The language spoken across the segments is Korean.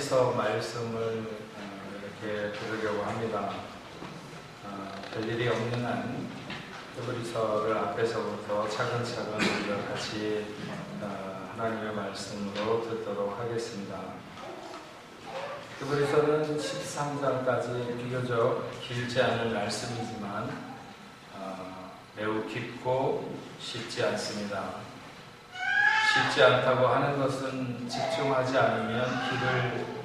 히브리서 말씀을 이렇게 들으려고 합니다. 별일이 없는 한 히브리서를 앞에서부터 차근차근 우리가 같이 하나님의 말씀으로 듣도록 하겠습니다. 히브리서는 13장까지 비교적 길지 않은 말씀이지만 매우 깊고 쉽지 않습니다. 쉽지 않다고 하는 것은 집중하지 않으면 길을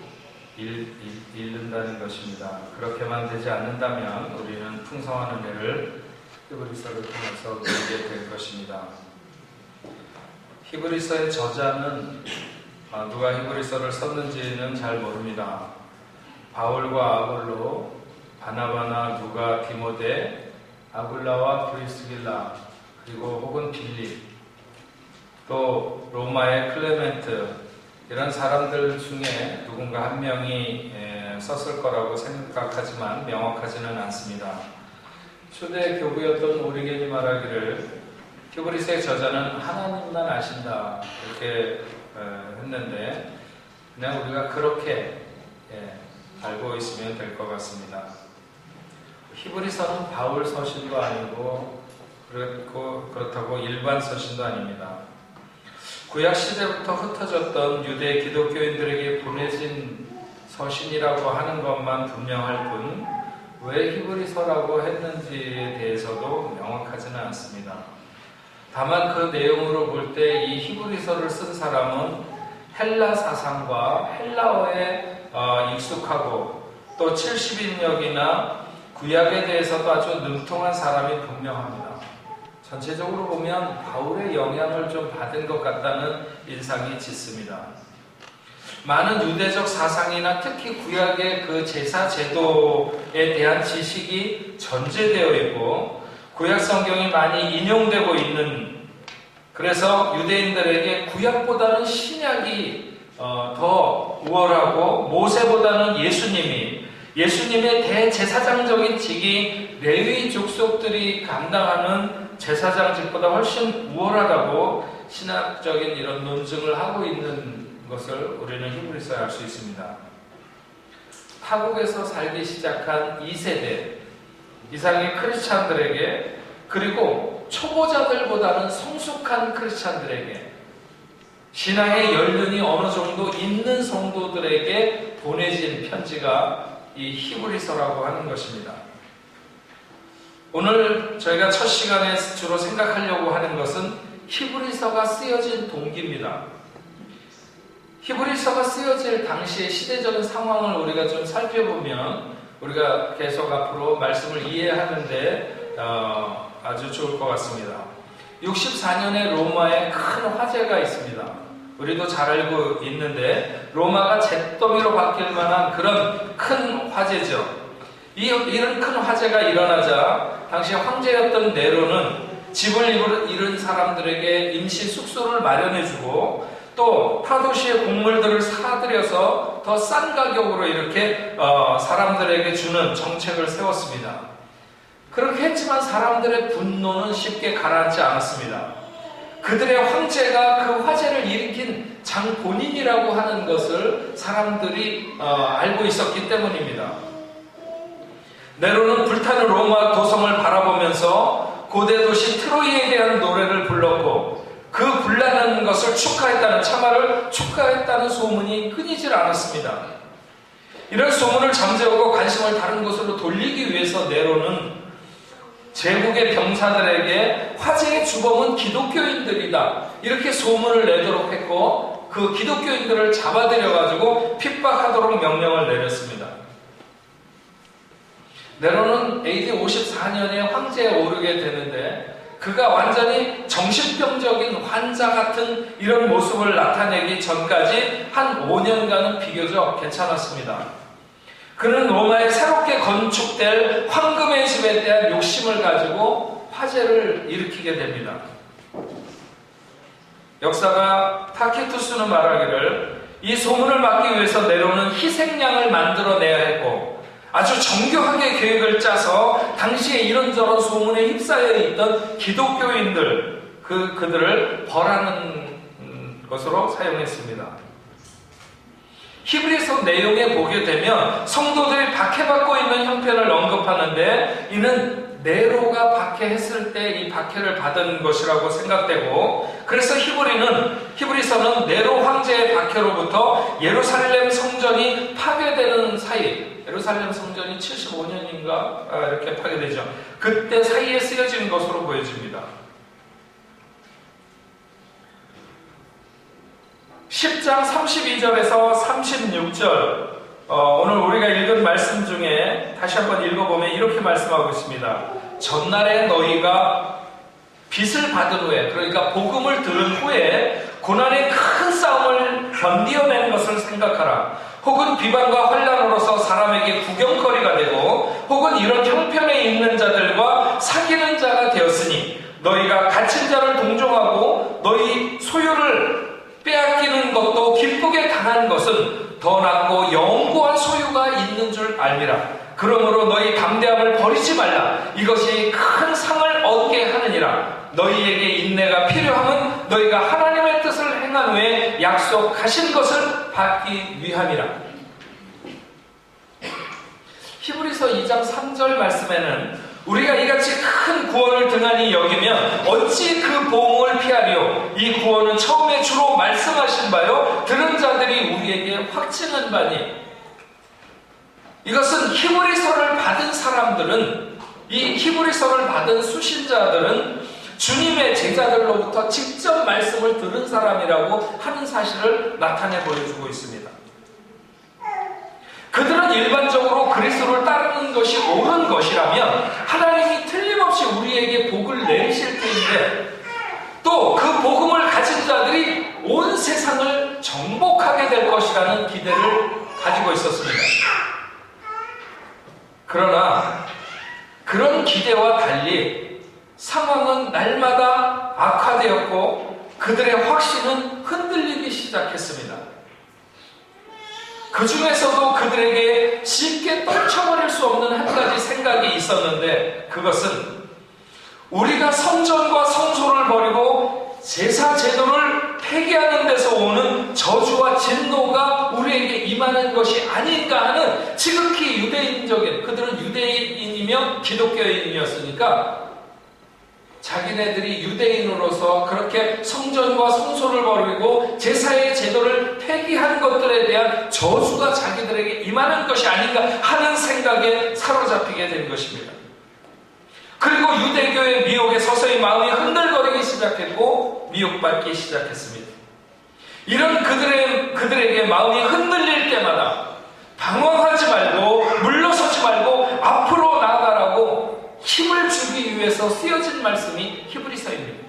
잃는다는 것입니다. 그렇게만 되지 않는다면 우리는 풍성한 은혜를 히브리서를 통해서 누리게 될 것입니다. 히브리서의 저자는 누가 히브리서를 썼는지는 잘 모릅니다. 바울과 아볼로, 바나바나, 누가, 디모데, 아굴라와 브리스길라, 그리고 혹은 빌립, 또 로마의 클레멘트, 이런 사람들 중에 누군가 한 명이 썼을 거라고 생각하지만 명확하지는 않습니다. 초대 교부였던 오리겐이 말하기를 히브리서의 저자는 하나님만 아신다 이렇게 했는데 그냥 우리가 그렇게 알고 있으면 될 것 같습니다. 히브리서는 바울 서신도 아니고 그렇다고 일반 서신도 아닙니다. 구약 시대부터 흩어졌던 유대 기독교인들에게 보내진 서신이라고 하는 것만 분명할 뿐 왜 히브리서라고 했는지에 대해서도 명확하지는 않습니다. 다만 그 내용으로 볼 때 이 히브리서를 쓴 사람은 헬라 사상과 헬라어에 익숙하고 또 70인역이나 구약에 대해서도 아주 능통한 사람이 분명합니다. 전체적으로 보면 바울의 영향을 좀 받은 것 같다는 인상이 짙습니다. 많은 유대적 사상이나 특히 구약의 그 제사 제도에 대한 지식이 전제되어 있고 구약 성경이 많이 인용되고 있는, 그래서 유대인들에게 구약보다는 신약이 더 우월하고 모세보다는 예수님의 대제사장적인 직이 레위 족속들이 감당하는 제사장직보다 훨씬 우월하다고 신학적인 이런 논증을 하고 있는 것을 우리는 히브리서에 알 수 있습니다. 타국에서 살기 시작한 2세대 이상의 크리스찬들에게, 그리고 초보자들보다는 성숙한 크리스찬들에게, 신앙의 연륜이 어느 정도 있는 성도들에게 보내진 편지가 이 히브리서라고 하는 것입니다. 오늘 저희가 첫 시간에 주로 생각하려고 하는 것은 히브리서가 쓰여진 동기입니다. 히브리서가 쓰여질 당시의 시대적인 상황을 우리가 좀 살펴보면 우리가 계속 앞으로 말씀을 이해하는데 아주 좋을 것 같습니다. 64년에 로마에 큰 화재가 있습니다. 우리도 잘 알고 있는데 로마가 잿더미로 바뀔 만한 그런 큰 화재죠. 이런 큰 화재가 일어나자 당시 황제였던 네로는 집을 잃은 사람들에게 임시 숙소를 마련해주고 또 타도시의 곡물들을 사들여서 더 싼 가격으로 이렇게 사람들에게 주는 정책을 세웠습니다. 그렇게 했지만 사람들의 분노는 쉽게 가라앉지 않았습니다. 그들의 황제가 그 화재를 일으킨 장본인이라고 하는 것을 사람들이 알고 있었기 때문입니다. 네로는 불타는 로마 도성을 바라보면서 고대 도시 트로이에 대한 노래를 불렀고 그 불나는 것을 축하했다는, 참화를 축하했다는 소문이 끊이질 않았습니다. 이런 소문을 잠재우고 관심을 다른 곳으로 돌리기 위해서 네로는 제국의 병사들에게 화재의 주범은 기독교인들이다 이렇게 소문을 내도록 했고 그 기독교인들을 잡아들여가지고 핍박하도록 명령을 내렸습니다. 네로는 AD 54년에 황제에 오르게 되는데 그가 완전히 정신병적인 환자 같은 이런 모습을 나타내기 전까지 한 5년간은 비교적 괜찮았습니다. 그는 로마에 새롭게 건축될 황금의 집에 대한 욕심을 가지고 화재를 일으키게 됩니다. 역사가 타키투스는 말하기를 이 소문을 막기 위해서 네로는 희생양을 만들어내야 했고 아주 정교하게 계획을 짜서 당시에 이런저런 소문에 휩싸여 있던 기독교인들 그들을 벌하는 것으로 사용했습니다. 히브리서 내용에 보게 되면 성도들이 박해받고 있는 형편을 언급하는데 이는 네로가 박해했을 때 이 박해를 받은 것이라고 생각되고, 그래서 히브리서는 네로 황제의 박해로부터 예루살렘 성전이 파괴되는 사이, 예루살렘 성전이 75년인가 이렇게 파괴되죠. 그때 사이에 쓰여진 것으로 보여집니다. 10장 32절에서 36절, 오늘 우리가 읽은 말씀 중에 다시 한번 읽어보면 이렇게 말씀하고 있습니다. 전날에 너희가 빚을 받은 후에, 그러니까 복음을 들은 후에 고난의 큰 싸움을 견디어낸 것을 생각하라. 혹은 비방과 환난으로서 사람에게 구경거리가 되고, 혹은 이런 형편에 있는 자들과 사귀는 자가 되었으니, 너희가 갇힌 자를 동정하고 너희 소유를 빼앗기는 것도 기쁘게 당한 것은 더 낫고 영구한 소유가 있는 줄 알미라. 그러므로 너희 담대함을 버리지 말라. 이것이 큰 상을 얻게 하느니라. 너희에게 인내가 필요함은 너희가 하나님의 뜻을 행한 후에 약속하신 것을 받기 위함이라. 히브리서 2장 3절 말씀에는 우리가 이같이 큰 구원을 등한히 여기면 어찌 그 보응을 피하리요. 이 구원은 처음에 주로 말씀하신 바요 들은 자들이 우리에게 확증한 바니. 이것은 히브리서를 받은 사람들은, 이 히브리서를 받은 수신자들은 주님의 제자들로부터 직접 말씀을 들은 사람이라고 하는 사실을 나타내 보여주고 있습니다. 그들은 일반적으로 그리스도를 따르는 것이 옳은 것이라면 하나님이 틀림없이 우리에게 복을 내리실 텐데, 또 그 복음을 가진 자들이 온 세상을 정복하게 될 것이라는 기대를 가지고 있었습니다. 그러나 그런 기대와 달리 상황은 날마다 악화되었고 그들의 확신은 흔들리기 시작했습니다. 그 중에서도 그들에게 쉽게 떨쳐버릴 수 없는 한 가지 생각이 있었는데, 그것은 우리가 성전과 성소를 버리고 제사 제도를 폐기하는 데서 오는 저주와 진노가 우리에게 임하는 것이 아닌가 하는, 지극히 유대인적인, 그들은 유대인이며 기독교인이었으니까 자기네들이 유대인으로서 그렇게 성전과 성소를 버리고 제사의 제도를 폐기한 것들에 대한 저주가 자기들에게 임하는 것이 아닌가 하는 생각에 사로잡히게 된 것입니다. 그리고 유대교의 미혹에 서서히 마음이 흔들거리기 시작했고 미혹받기 시작했습니다. 이런 그들에게 마음이 흔들릴 때마다 방황하지 말고 물러서지 말고 앞으로 나아가라고 힘을 주기 위해서 쓰여진 말씀이 히브리서입니다.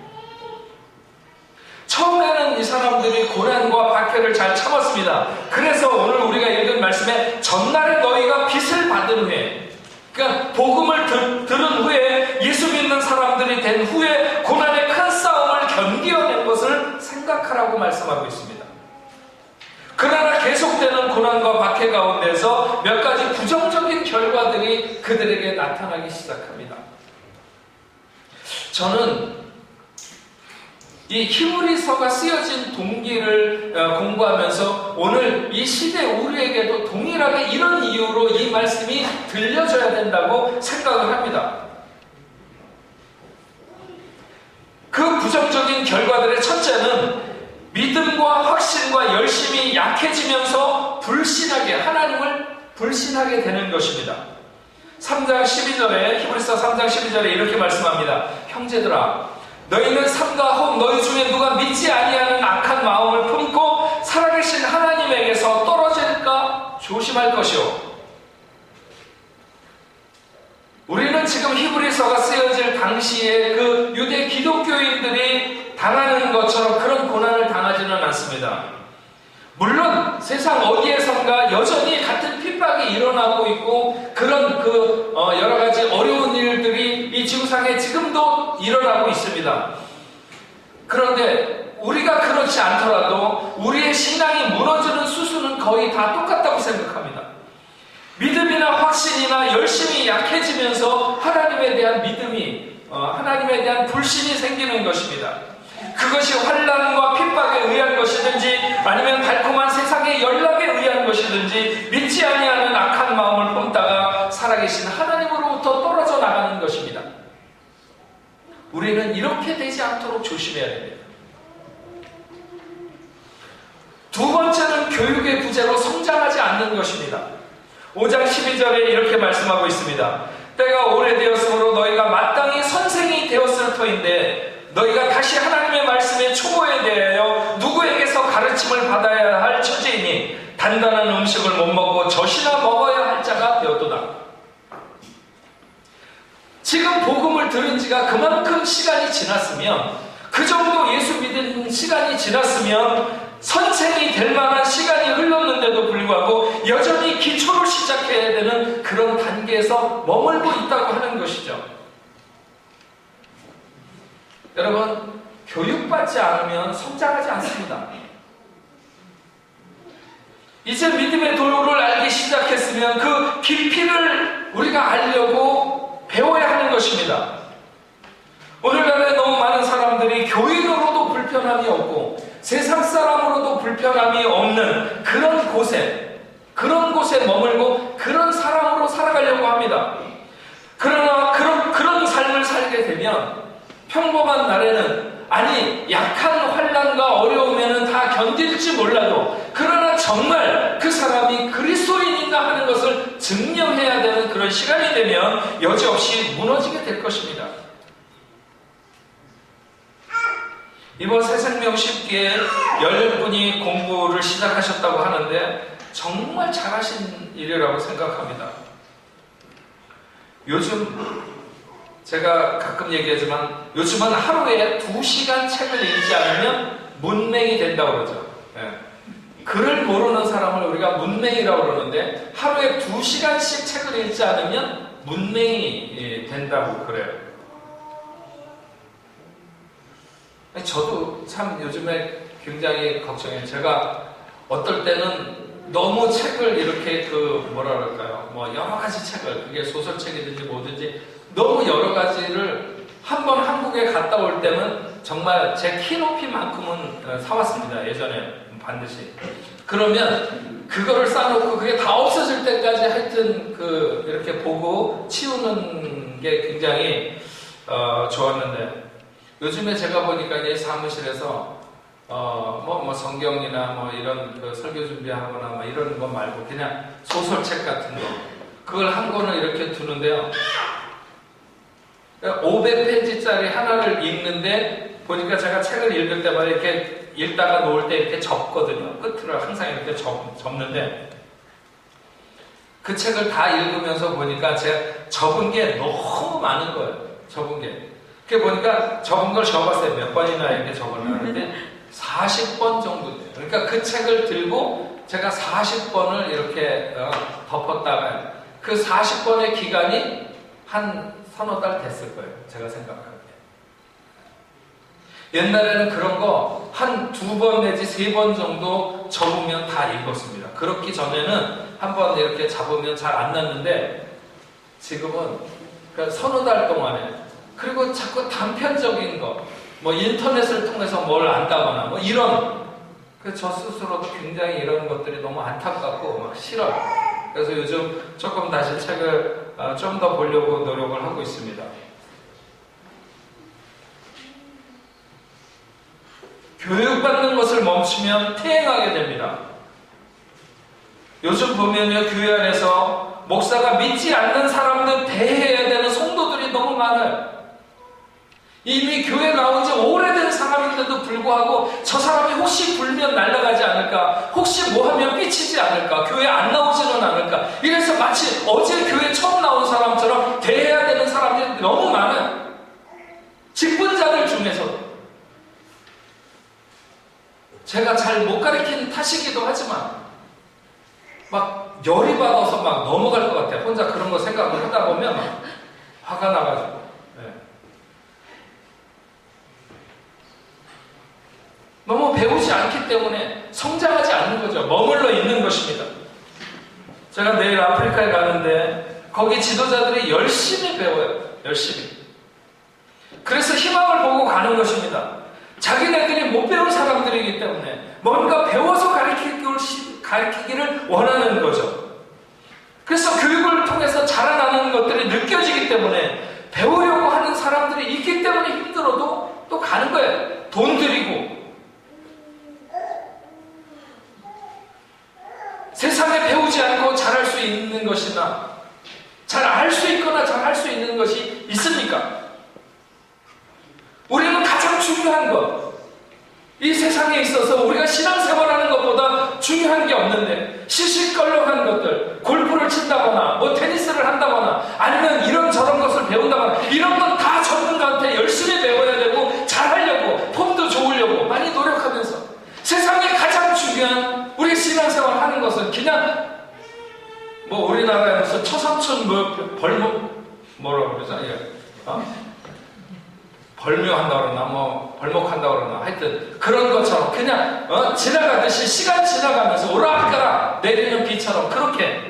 처음에는 이 사람들이 고난과 박해를 잘 참았습니다. 그래서 오늘 우리가 읽은 말씀에 전날에 너희가 빚을 받은 후에, 그러니까 복음을 들은 후에, 예수 믿는 사람들이 된 후에 고난의 큰 싸움을 견디어낸 것을 생각하라고 말씀하고 있습니다. 그러나 계속되는 고난과 박해 가운데서 몇 가지 부정적인 결과들이 그들에게 나타나기 시작합니다. 저는 이 히브리서가 쓰여진 동기를 공부하면서 오늘 이 시대 우리에게도 동일하게 이런 이유로 이 말씀이 들려져야 된다고 생각을 합니다. 그 부정적인 결과들의 첫째는 믿음과 확신과 열심이 약해지면서 하나님을 불신하게 되는 것입니다. 3장 12절에, 히브리서 3장 12절에 이렇게 말씀합니다. 형제들아, 너희는 삼가 혹 너희 중에 누가 믿지 아니하는 악한 마음을 품고 살아계신 하나님에게서 떨어질까 조심할 것이오. 우리는 지금 히브리서가 쓰여질 당시에 그 유대 기독교인들이 당하는 것처럼 그런 고난을 당하지는 않습니다. 물론 세상 어디에선가 여전히 같은 핍박이 일어나고 있고 그런 여러 가지 어려운 일들이 이 지구상에 지금도 일어나고 있습니다. 그런데 우리가 그렇지 않더라도 우리의 신앙이 무너지는 수순은 거의 다 똑같다고 생각합니다. 믿음이나 확신이나 열심이 약해지면서 하나님에 대한 믿음이, 하나님에 대한 불신이 생기는 것입니다. 그것이 환난과 핍박에 의한 것이든지 아니면 달콤한 세상의 연락에 의한 살아계신 하나님으로부터 떨어져 나가는 것입니다. 우리는 이렇게 되지 않도록 조심해야 됩니다. 두 번째는 교육의 부재로 성장하지 않는 것입니다. 5장 12절에 이렇게 말씀하고 있습니다. 때가 오래되었으므로 너희가 마땅히 선생이 되었을 터인데 너희가 다시 하나님의 말씀의 초보에 대하여 누구에게서 가르침을 받아야 할 처지이니 단단한 음식을 못 먹고 젖이나 먹어야 할 자가 되었도다. 지금 복음을 들은 지가 그만큼 시간이 지났으면, 그 정도 예수 믿은 시간이 지났으면 선생이 될 만한 시간이 흘렀는데도 불구하고 여전히 기초를 시작해야 되는 그런 단계에서 머물고 있다고 하는 것이죠. 여러분, 교육받지 않으면 성장하지 않습니다. 이제 믿음의 도를 알기 시작했으면 그 깊이를 우리가 알려고 배워야 하는 것입니다. 오늘날에 너무 많은 사람들이 교인으로도 불편함이 없고 세상 사람으로도 불편함이 없는 그런 곳에 머물고 그런 사람으로 살아가려고 합니다. 그러나 그런 삶을 살게 되면 평범한 날에는, 아니 약한 환난과 어려움에는 다 견딜지 몰라도, 그러나 정말 그 사람이 그리스도인인가 하는 것을 증명해야 되는 그런 시간이 되면 여지없이 무너지게 될 것입니다. 이번 새생명 10기에 10분이 공부를 시작하셨다고 하는데 정말 잘하신 일이라고 생각합니다. 요즘 제가 가끔 얘기하지만 요즘은 하루에 2시간 책을 읽지 않으면 문맹이 된다고 그러죠. 글을 모르는 사람을 우리가 문맹이라고 그러는데 하루에 2시간씩 책을 읽지 않으면 문맹이 된다고 그래요. 저도 참 요즘에 굉장히 걱정해요. 제가 어떨 때는 너무 책을 이렇게 뭐라 그럴까요? 여러 가지 책을, 그게 소설책이든지 뭐든지 너무 여러 가지를 한번 한국에 갔다 올 때는 정말 제 키높이만큼은 사왔습니다. 예전에 반드시. 그러면 그거를 싸놓고 그게 다 없어질 때까지 하여튼 이렇게 보고 치우는 게 굉장히 좋았는데, 요즘에 제가 보니까 이제 사무실에서 성경이나 이런 설교 준비하거나 이런 거 말고 그냥 소설책 같은 거, 그걸 한 권을 이렇게 두는데요. 500페이지짜리 하나를 읽는데 보니까 제가 책을 읽을 때마다 이렇게 읽다가 놓을 때 이렇게 접거든요. 끝을 항상 이렇게 접는데, 그 책을 다 읽으면서 보니까 제가 접은 게 너무 많은 거예요. 접은 게. 그게 보니까 접은 걸 접었어요. 몇 번이나 이렇게 적어놨는데 40번 정도 돼요. 그러니까 그 책을 들고 제가 40번을 이렇게 덮었다가 그 40번의 기간이 한 서너 달 됐을 거예요. 제가 생각하기에. 옛날에는 그런 거 한 2번 내지 3번 정도 접으면 다 읽었습니다. 그렇기 전에는 한번 이렇게 잡으면 잘 안 났는데, 지금은 서너 달 동안에, 그리고 자꾸 단편적인 거, 인터넷을 통해서 뭘 안다거나 이런, 저 스스로도 굉장히 이런 것들이 너무 안타깝고 막 싫어요. 그래서 요즘 조금 다시 책을 좀 더 보려고 노력을 하고 있습니다. 교육받는 것을 멈추면 퇴행하게 됩니다. 요즘 보면요, 교회 안에서 목사가 믿지 않는 사람들 대해야 되는 성도들이 너무 많아요. 이미 교회 나온 지 오래된 사람인데도 불구하고 저 사람이 혹시 불면 날아가지 않을까, 혹시 뭐 하면 삐치지 않을까, 교회 안 나오지는 않을까, 이래서 마치 어제 교회 처음 나온 사람처럼 대해야 되는 사람들이 너무 많아요. 직분자들 중에서도. 제가 잘 못 가르치는 탓이기도 하지만 막 열이 받아서 막 넘어갈 것 같아요. 혼자 그런 거 생각을 하다 보면 막 화가 나가지고. 너무 배우지 않기 때문에 성장하지 않는 거죠. 머물러 있는 것입니다. 제가 내일 아프리카에 가는데 거기 지도자들이 열심히 배워요. 열심히. 그래서 희망을 보고 가는 것입니다. 자기네들이 못 배운 사람들이기 때문에 뭔가 배워서 가르치기를 원하는 거죠. 그래서 교육을 통해서 자라나는 것들이 느껴지기 때문에 배우려고 하는 사람들이 있기 때문에 힘들어도 또 가는 거예요. 돈 들이고. 세상에 배우지 않고 잘할 수 있는 것이나 잘 알 수 있거나 잘 할 수 있는 것이 있습니까? 우리는 가장 중요한 것, 이 세상에 있어서 우리가 신앙생활하는 것보다 중요한 게 없는데 시시껄렁한 것들, 골프를 친다거나 뭐 테니스를 한다거나 아니면 이런저런 것을 배운다거나 이런 건 다 전문가한테 열심히 배워야 되고 잘하려고 폼도 좋으려고 많이 노력하면서 세상에 가장 중요한 우리 신앙생활 하는 것은 그냥 뭐 우리나라에서 처삼촌 뭐라고 그러죠? 벌묘한다 그러나 뭐 벌목한다 그러나 하여튼 그런 것처럼 그냥 지나가듯이 시간 지나가면서 오락가락 내리는 비처럼 그렇게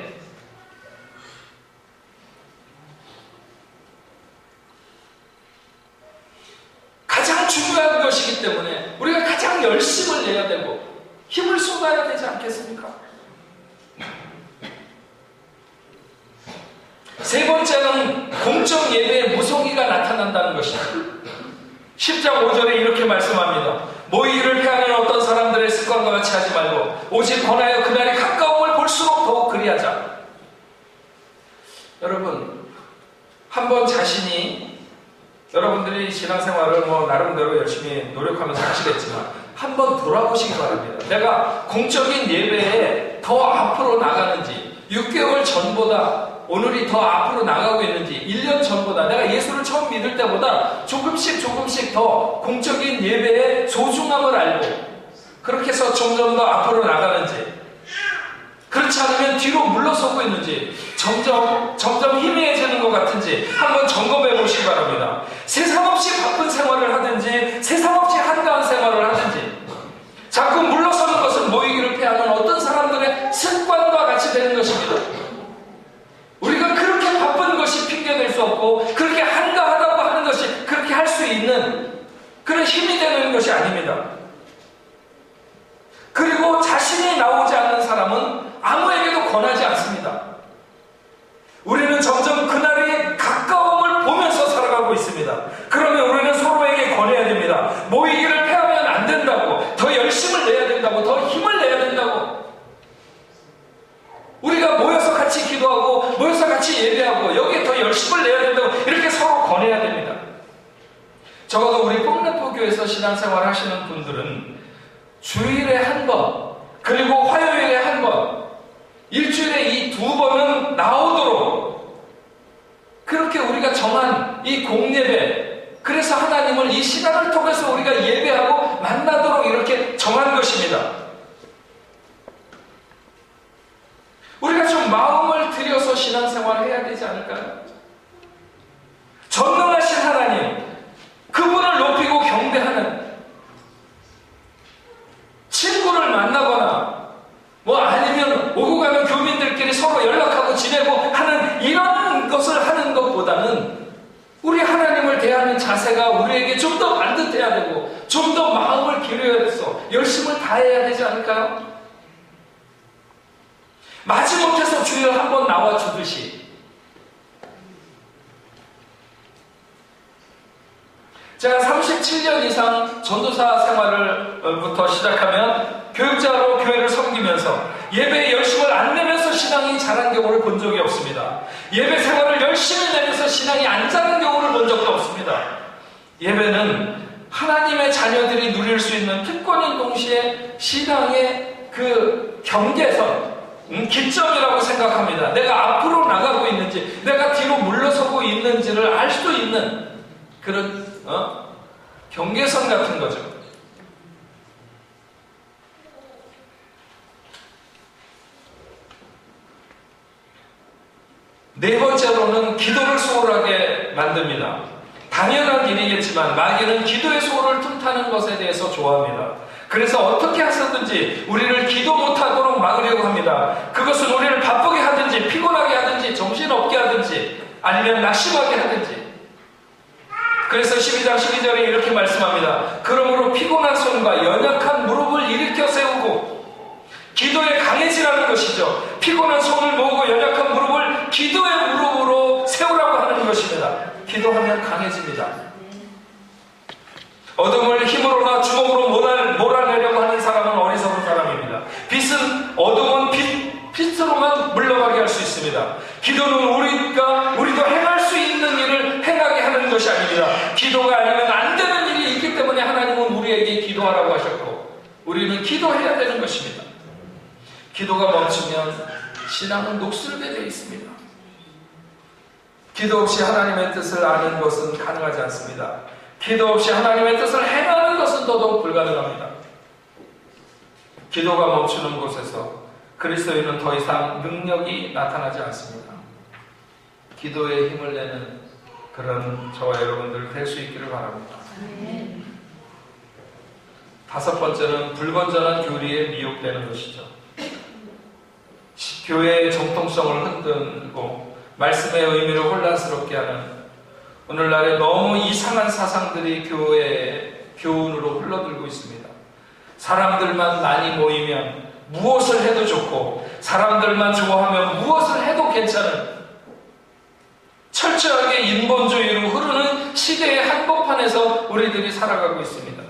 가장 중요한 것이기 때문에 우리가 가장 열심을 내야 되고 힘을 쏟아야 되지 않겠습니까? 세 번째는 공적 예배에 무성의가 나타난다는 것입니다. 10장 5절에 이렇게 말씀합니다. 모이기를 패하는 어떤 사람들의 습관과 같이 하지 말고 오직 권하여 그날이 가까움을 볼수록 더욱 그리하자. 여러분, 한번 자신이 여러분들이 신앙생활을 뭐 나름대로 열심히 노력하면서 하시겠지만 한번 돌아보시기 바랍니다. 내가 공적인 예배에 더 앞으로 나가는지 6개월 전보다 오늘이 더 앞으로 나가고 있는지 1년 전보다 내가 예수를 처음 믿을 때보다 조금씩 더 공적인 예배의 소중함을 알고 그렇게 해서 점점 더 앞으로 나가는지 그렇지 않으면 뒤로 물러서고 있는지 점점 희미해지는 것 같은지 한번 점검해 보시기 바랍니다. 세상 없이 바쁜 생활을 하든지 세상 없이 한가한 생활을 하든지 자꾸 물러서는 것은 모이기를 패하는 어떤 사람들의 습관과 같이 되는 것입니다. 우리가 그렇게 바쁜 것이 핑계될 수 없고 그렇게 한가하다고 하는 것이 그렇게 할 수 있는 그런 힘이 되는 것이 아닙니다. 그리고 자신이 나오지 않는 사람은 아무에게도 권하지 않습니다. 우리는 점점 그날이 가까움을 보면서 살아가고 있습니다. 그러면 우리는 서로에게 권해야 됩니다. 모이기를 패하면 안 된다고, 더 열심을 내야 된다고, 더 힘을 내야 된다고. 우리가 모여서 같이 기도하고 모여서 같이 예배하고 여기에 더 열심을 내야 된다고 이렇게 서로 권해야 됩니다. 적어도 우리 뽕래포 교회에서 신앙생활 하시는 분들은 주일에 한 번 그리고 화요일에 한 번 일주일에 이 2번은 나오도록 그렇게 우리가 정한 이 공예배 그래서 하나님을 이 시간을 통해서 우리가 예배하고 만나도록 이렇게 정한 것입니다. 우리가 좀 마음을 들여서 신앙생활을 해야 되지 않을까요? 전능하신 하나님, 그분을 높이고 경배하는 친구를 만나거나 뭐 아니면 오고 가는 교민들끼리 서로 연락하고 지내고 하는 이런 것을 하는 것보다는 우리 하나님을 대하는 자세가 우리에게 좀 더 반듯해야 되고 좀 더 마음을 기울여야 돼서 열심을 다해야 되지 않을까요? 마지못해서 주일 한번 나와주듯이 제가 37년 이상 전도사 생활을부터 시작하면 교육자로 교회를 섬기면서 예배에 열심을 안 내면서 신앙이 자란 경우를 본 적이 없습니다. 예배 생활을 열심히 내면서 신앙이 안 자란 경우를 본 적도 없습니다. 예배는 하나님의 자녀들이 누릴 수 있는 특권인 동시에 신앙의 그 경계선 기점이라고 생각합니다. 내가 앞으로 나가고 있는지 내가 뒤로 물러서고 있는지를 알 수 있는 그런 경계선 같은 거죠. 네 번째로는 기도를 소홀하게 만듭니다. 당연한 일이겠지만 마귀는 기도의 소홀을 틈타는 것에 대해서 좋아합니다. 그래서 어떻게 해서든지 우리를 기도 못하도록 막으려고 합니다. 그것은 우리를 바쁘게 하든지 피곤하게 하든지 정신없게 하든지 아니면 낙심하게 하든지. 그래서 12장 12절에 이렇게 말씀합니다. 그러므로 피곤한 손과 연약한 무릎을 일으켜 세우고 기도에 강해지라는 것이죠. 피곤한 손을 모으고 연약한 무릎을 기도의 무릎으로 세우라고 하는 것입니다. 기도하면 강해집니다. 어둠을 힘으로나 주먹으로 몰아내려고 하는 사람은 어리석은 사람입니다. 어둠은 빛으로만 물러가게 할 수 있습니다. 기도는 우리도 행할 수 있는 일을 행하게 하는 것이 아닙니다. 기도가 아니면 안 되는 일이 있기 때문에 하나님은 우리에게 기도하라고 하셨고 우리는 기도해야 되는 것입니다. 기도가 멈추면 신앙은 녹슬게 되어 있습니다. 기도 없이 하나님의 뜻을 아는 것은 가능하지 않습니다. 기도 없이 하나님의 뜻을 행하는 것은 더더욱 불가능합니다. 기도가 멈추는 곳에서 그리스도인은 더 이상 능력이 나타나지 않습니다. 기도에 힘을 내는 그런 저와 여러분들 될 수 있기를 바랍니다. 다섯 번째는 불건전한 교리에 미혹되는 것이죠. 교회의 정통성을 흔들고 말씀의 의미를 혼란스럽게 하는 오늘날에 너무 이상한 사상들이 교회의 교훈으로 흘러들고 있습니다. 사람들만 많이 모이면 무엇을 해도 좋고 사람들만 좋아하면 무엇을 해도 괜찮은 철저하게 인본주의로 흐르는 시대의 한복판에서 우리들이 살아가고 있습니다.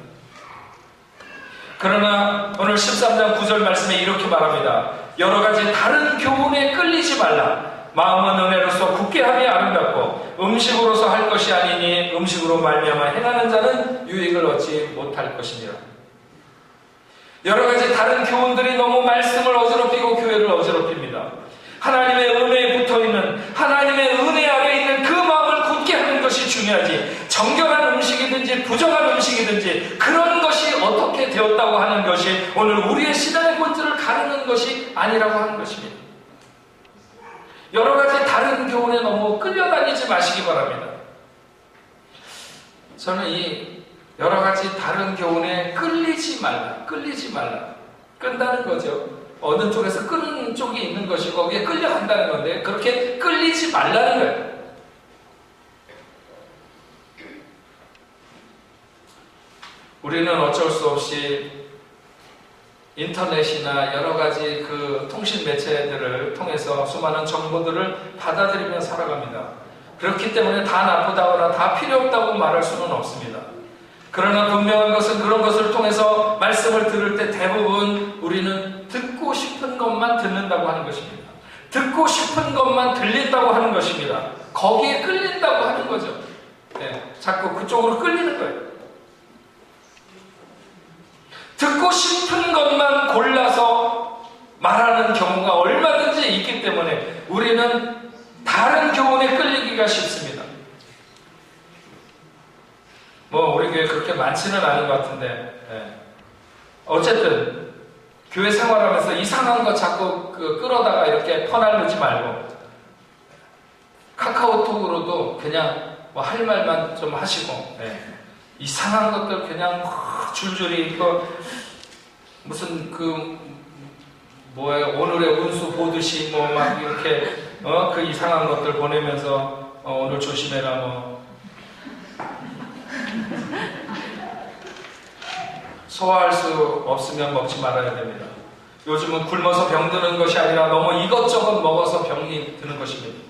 그러나 오늘 13장 9절 말씀에 이렇게 말합니다. 여러 가지 다른 교훈에 끌리지 말라. 마음은 은혜로서 굳게 함이 아름답고 음식으로서 할 것이 아니니 음식으로 말미암아 행하는 자는 유익을 얻지 못할 것이니라. 여러 가지 다른 교훈들이 너무 말씀을 어지럽히고 교회를 어지럽힙니다. 하나님의 은혜에 붙어있는 하나님의 은혜 아래 있는 그 마음을 굳게 하는 것이 중요하지 정결한 음식이든지 부정한 음식이든지 그런 것이 어떻게 되었다고 하는 것이 오늘 우리의 신앙의 본질을 가르는 것이 아니라고 하는 것입니다. 여러 가지 다른 교훈에 너무 끌려다니지 마시기 바랍니다. 저는 이 여러 가지 다른 교훈에 끌리지 말라. 끈다는 거죠. 어느 쪽에서 끄는 쪽이 있는 것이고 거기에 끌려간다는 건데 그렇게 끌리지 말라는 거예요. 우리는 어쩔 수 없이 인터넷이나 여러 가지 그 통신 매체들을 통해서 수많은 정보들을 받아들이며 살아갑니다. 그렇기 때문에 다 나쁘다거나 다 필요 없다고 말할 수는 없습니다. 그러나 분명한 것은 그런 것을 통해서 말씀을 들을 때 대부분 우리는 듣고 싶은 것만 듣는다고 하는 것입니다. 듣고 싶은 것만 들린다고 하는 것입니다. 거기에 끌린다고 하는 거죠. 네, 자꾸 그쪽으로 끌리는 거예요. 듣고 싶은 것만 골라서 말하는 경우가 얼마든지 있기 때문에 우리는 다른 교훈에 끌리기가 쉽습니다. 우리 교회 그렇게 많지는 않은 것 같은데 어쨌든 교회 생활하면서 이상한 거 자꾸 끌어다가 이렇게 퍼나르지 말고 카카오톡으로도 그냥 할 말만 좀 하시고 이상한 것들 그냥 줄줄이 무슨 오늘의 운수 보듯이 막 이렇게 그 이상한 것들 보내면서 오늘 조심해라 소화할 수 없으면 먹지 말아야 됩니다. 요즘은 굶어서 병 드는 것이 아니라 너무 이것저것 먹어서 병이 드는 것입니다.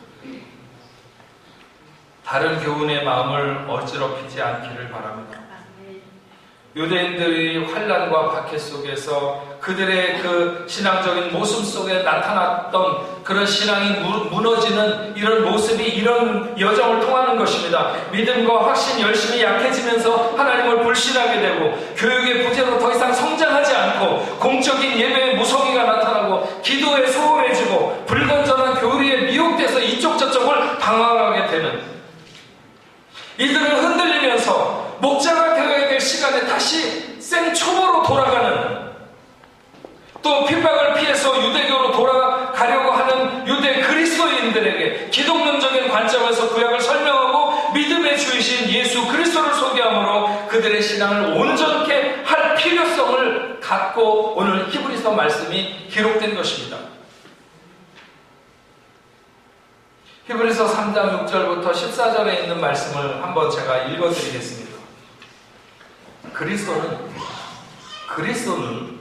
다른 교훈의 마음을 어지럽히지 않기를 바랍니다. 유대인들이 환난과 박해 속에서 그들의 그 신앙적인 모습 속에 나타났던 그런 신앙이 무너지는 이런 모습이 이런 여정을 통하는 것입니다. 믿음과 확신, 열심이 약해지면서 하나님을 불신하게 되고 교육의 부재로 더 이상 성장하지 않고 공적인 예배에 무성의가 나타나고 기도에 소홀해지고 불건전한 교리에 미혹돼서 이쪽 저쪽을 방황하게 되는 이들을 흔들리면서 목자가 되어야 될 시간에 다시 생초보로 돌아가는 또 핍박을 피해서 유대교로 돌아가려고 하는 유대 그리스도인들에게 기독론적인 관점에서 구약을 설명하고 믿음의 주이신 예수 그리스도를 소개함으로 그들의 신앙을 온전케 할 필요성을 갖고 오늘 히브리서 말씀이 기록된 것입니다. 히브리서 3장 6절부터 14절에 있는 말씀을 한번 제가 읽어드리겠습니다. 그리스도는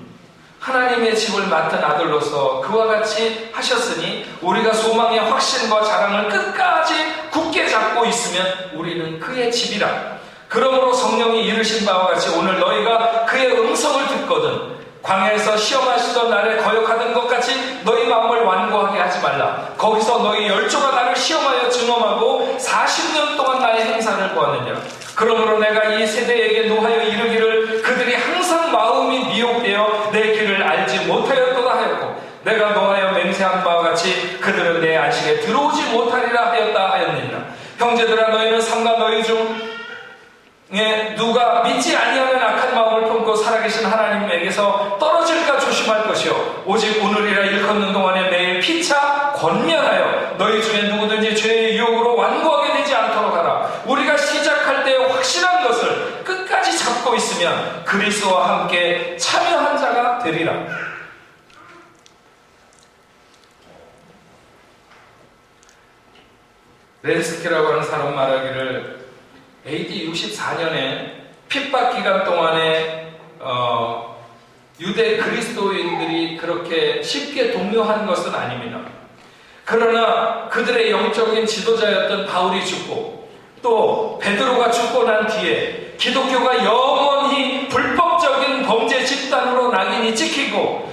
하나님의 집을 맡은 아들로서 그와 같이 하셨으니 우리가 소망의 확신과 자랑을 끝까지 굳게 잡고 있으면 우리는 그의 집이라. 그러므로 성령이 이르신 바와 같이 오늘 너희가 그의 음성을 듣거든 광야에서 시험하시던 날에 거역하던 것 같이 너희 마음을 완고하게 하지 말라. 거기서 너희 열조가 나를 시험하여 증언하고 40년 동안 나의 행사를 보았느니라. 그러므로 내가 이 세대에게 노하여 이르기를 그들이 항상 마음이 미혹되어 내 길을 알지 못하였도다 하였고 내가 노하여 맹세한 바와 같이 그들은 내 안식에 들어오지 못하리라 하였다 하였느니라. 형제들아 너희는 삼가 너희 중에 누가 믿지 아니하는 악한 마음을 품고 살아계신 하나님에게서 떨어질까 조심할 것이요 오직 오늘이라 일컫는 동안에 매일 피차 권면하여 너희 중에 누구든지 죄의 유혹으로 완고하게 되지 않도록 하라. 우리가 시작할 때 확실한 것을 끝까지 잡고 있으면 그리스도와 함께 참여한 자가 되리라. 렌스키라고 하는 사람 말하기를 AD 64년에 핍박 기간 동안에 유대 그리스도인들이 그렇게 쉽게 동요한 것은 아닙니다. 그러나 그들의 영적인 지도자였던 바울이 죽고 또 베드로가 죽고 난 뒤에 기독교가 영원히 불법적인 범죄 집단으로 낙인이 찍히고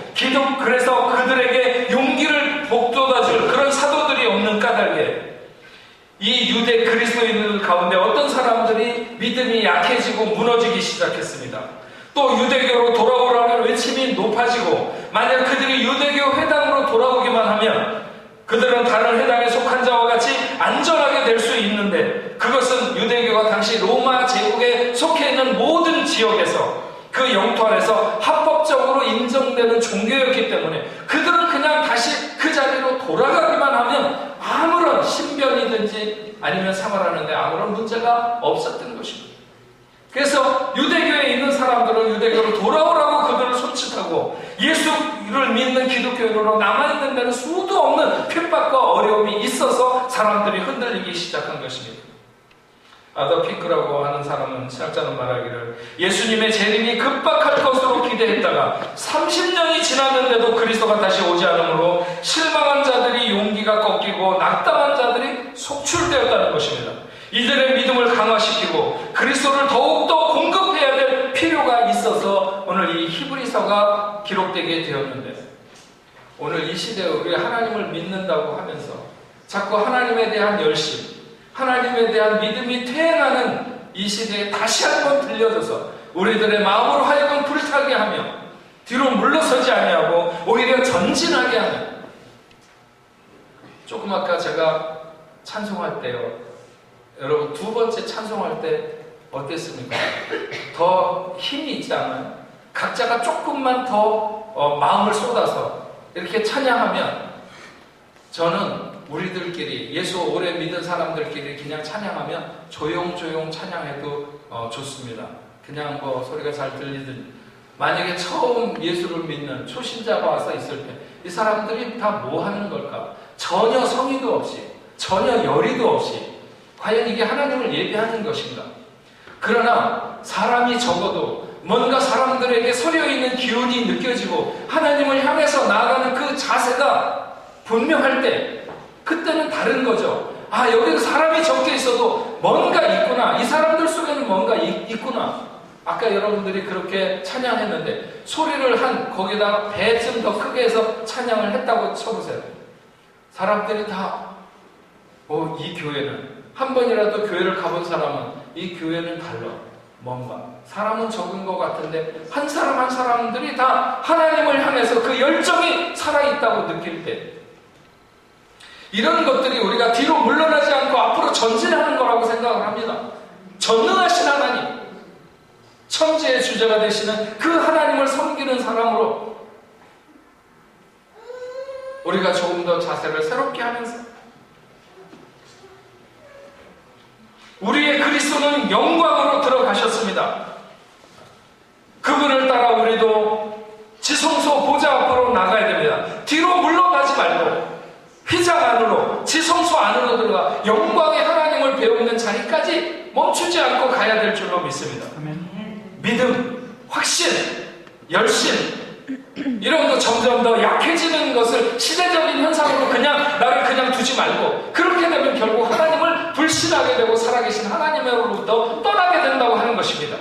그래서 그들에게 용기를 북돋아줄 그런 사도들이 없는 까닭에 이 유대 그리스도인들 가운데 어떤 사람들이 믿음이 약해지고 무너지기 시작했습니다. 또 유대교로 돌아오라는 외침이 높아지고 만약 그들이 유대교 회당으로 돌아오기만 하면 그들은 다른 회당에 속한 자와 같이 안전하게 될 수 있는데 그것은 유대교가 당시 로마 제국에 속해 있는 모든 지역에서 그 영토 안에서 합법적으로 인정되는 종교였기 때문에 그들은 그냥 다시 그 자리로 돌아가기만 하면 아무런 신변이든지 아니면 생활하는데 아무런 문제가 없었던 것입니다. 그래서 유대교에 있는 사람들은 유대교로 돌아오라고 그들을 손짓하고 예수를 믿는 기독교인으로 남아있는 데는 수도 없는 핍박과 어려움이 있어서 사람들이 흔들리기 시작한 것입니다. 아더 핑크라고 하는 사람은 신학자는 말하기를 예수님의 재림이 급박할 것으로 기대했다가 30년이 지났는데도 그리스도가 다시 오지 않으므로 실망한 자들이 용기가 꺾이고 낙담한 자들이 속출되었다는 것입니다. 이들의 믿음을 강화시키고 그리스도를 더욱더 공급해야 될 필요가 있어서 오늘 이 히브리서가 기록되게 되었는데 오늘 이 시대에 우리 하나님을 믿는다고 하면서 자꾸 하나님에 대한 열심 하나님에 대한 믿음이 퇴행하는 이 시대에 다시 한번 들려줘서 우리들의 마음으로 하여금 불타게 하며 뒤로 물러서지 아니하고 오히려 전진하게 하며 조금 아까 제가 찬송할 때요 여러분 두 번째 찬송할 때 어땠습니까? 더 힘이 있지 않아요? 각자가 조금만 더 마음을 쏟아서 이렇게 찬양하면 저는 우리들끼리 예수 오래 믿은 사람들끼리 그냥 찬양하면 조용조용 찬양해도 좋습니다. 그냥 뭐 소리가 잘 들리든 만약에 처음 예수를 믿는 초신자가 와서 있을 때 이 사람들이 다 뭐 하는 걸까? 전혀 성의도 없이 전혀 열의도 없이 과연 이게 하나님을 예배하는 것인가? 그러나 사람이 적어도 뭔가 사람들에게 서려있는 기운이 느껴지고 하나님을 향해서 나아가는 그 자세가 분명할 때 그때는 다른 거죠. 아, 여기는 사람이 적게 있어도 뭔가 있구나. 이 사람들 속에는 뭔가 있구나. 아까 여러분들이 그렇게 찬양했는데 소리를 거기다 배쯤 더 크게 해서 찬양을 했다고 쳐보세요. 사람들이 다 이 교회는 한 번이라도 교회를 가본 사람은 이 교회는 달라. 뭔가 사람은 적은 것 같은데 한 사람 한 사람들이 다 하나님을 향해서 그 열정이 살아있다고 느낄 때 이런 것들이 우리가 뒤로 물러나지 않고 앞으로 전진하는 거라고 생각을 합니다. 전능하신 하나님, 천지의 주제가 되시는 그 하나님을 섬기는 사람으로 우리가 조금 더 자세를 새롭게 하면서 우리의 그리스도는 영광으로 들어가셨습니다. 그분을 따라 우리도 지성소 보좌 앞으로 나가야 됩니다. 뒤로 물러나지 말고 휘장 안으로 지성소 안으로 들어가 영광의 하나님을 배우는 자리까지 멈추지 않고 가야 될 줄로 믿습니다. 믿음, 확신, 열심 이러면서 점점 더 약해지는 것을 시대적인 현상으로 나를 그냥 두지 말고, 그렇게 되면 결국 하나님을 불신하게 되고 살아계신 하나님으로부터 떠나게 된다고 하는 것입니다.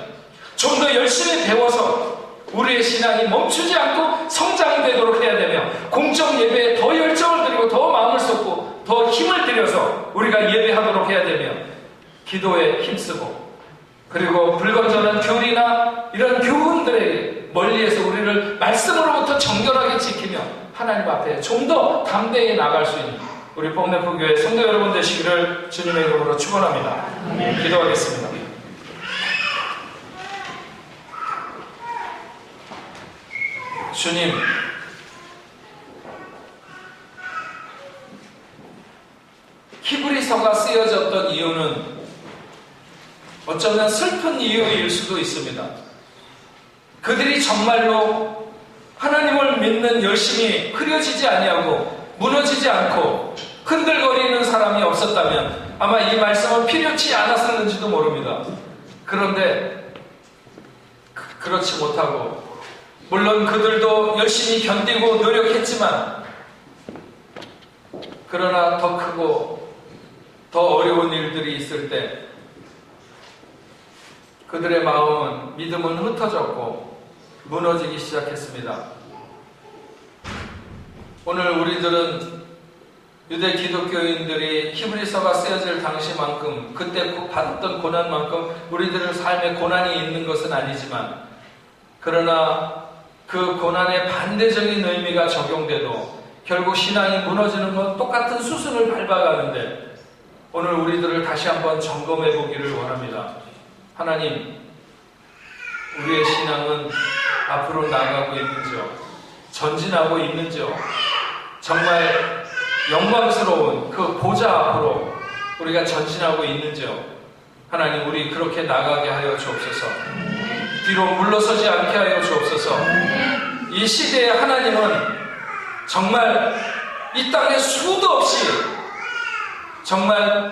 좀 더 열심히 배워서 우리의 신앙이 멈추지 않고 성장되도록 해야 되며, 공적 예배에 더 열정을 드리고 더 마음을 쏟고 더 힘을 들여서 우리가 예배하도록 해야 되며, 기도에 힘쓰고, 그리고 불건전한 교리나 이런 교훈들에게 멀리에서 우리를 말씀으로부터 정결하게 지키며 하나님 앞에 좀 더 담대히 나갈 수 있는 우리 봄내포교회 성도 여러분 되시기를 주님의 이름으로 축원합니다. 기도하겠습니다. 주님, 히브리서가 쓰여졌던 이유는 어쩌면 슬픈 이유일 수도 있습니다. 그들이 정말로 하나님을 믿는 열심이 흐려지지 아니하고 무너지지 않고 흔들거리는 사람이 없었다면 아마 이 말씀은 필요치 않았었는지도 모릅니다. 그런데 그렇지 못하고, 물론 그들도 열심히 견디고 노력했지만, 그러나 더 크고 더 어려운 일들이 있을 때 그들의 마음은, 믿음은 흩어졌고 무너지기 시작했습니다. 오늘 우리들은 유대 기독교인들이 히브리서가 쓰여질 당시만큼, 그때 받았던 고난만큼 우리들의 삶에 고난이 있는 것은 아니지만, 그러나 그 고난의 반대적인 의미가 적용돼도 결국 신앙이 무너지는 건 똑같은 수순을 밟아가는데, 오늘 우리들을 다시 한번 점검해 보기를 원합니다. 하나님, 우리의 신앙은 앞으로 나아가고 있는지요? 전진하고 있는지요? 정말 영광스러운 그 보좌 앞으로 우리가 전진하고 있는지요? 하나님, 우리 그렇게 나가게 하여 주옵소서. 뒤로 물러서지 않게 하여 주옵소서. 이 시대에 하나님은 정말 이 땅에 수도 없이, 정말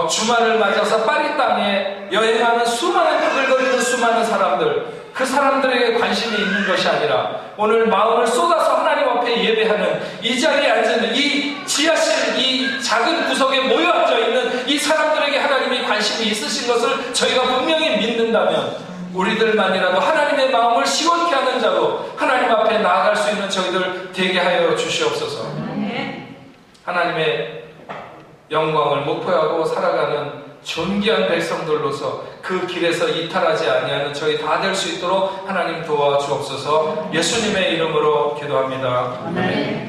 주말을 맞아서 파리 땅에 여행하는 수많은 바글거리는 수많은 사람들, 그 사람들에게 관심이 있는 것이 아니라 오늘 마음을 쏟아서 하나님 앞에 예배하는, 이 자리에 앉은 이 지하실, 이 작은 구석에 모여 앉아 있는 이 사람들에게 하나님이 관심이 있으신 것을 저희가 분명히 믿는다면, 우리들만이라도 하나님의 마음을 시원케 하는 자로 하나님 앞에 나아갈 수 있는 저희들 되게 하여 주시옵소서. 하나님의 영광을 목표하고 살아가는 존귀한 백성들로서 그 길에서 이탈하지 아니하는 저희 다 될 수 있도록 하나님 도와주옵소서. 예수님의 이름으로 기도합니다. 아멘.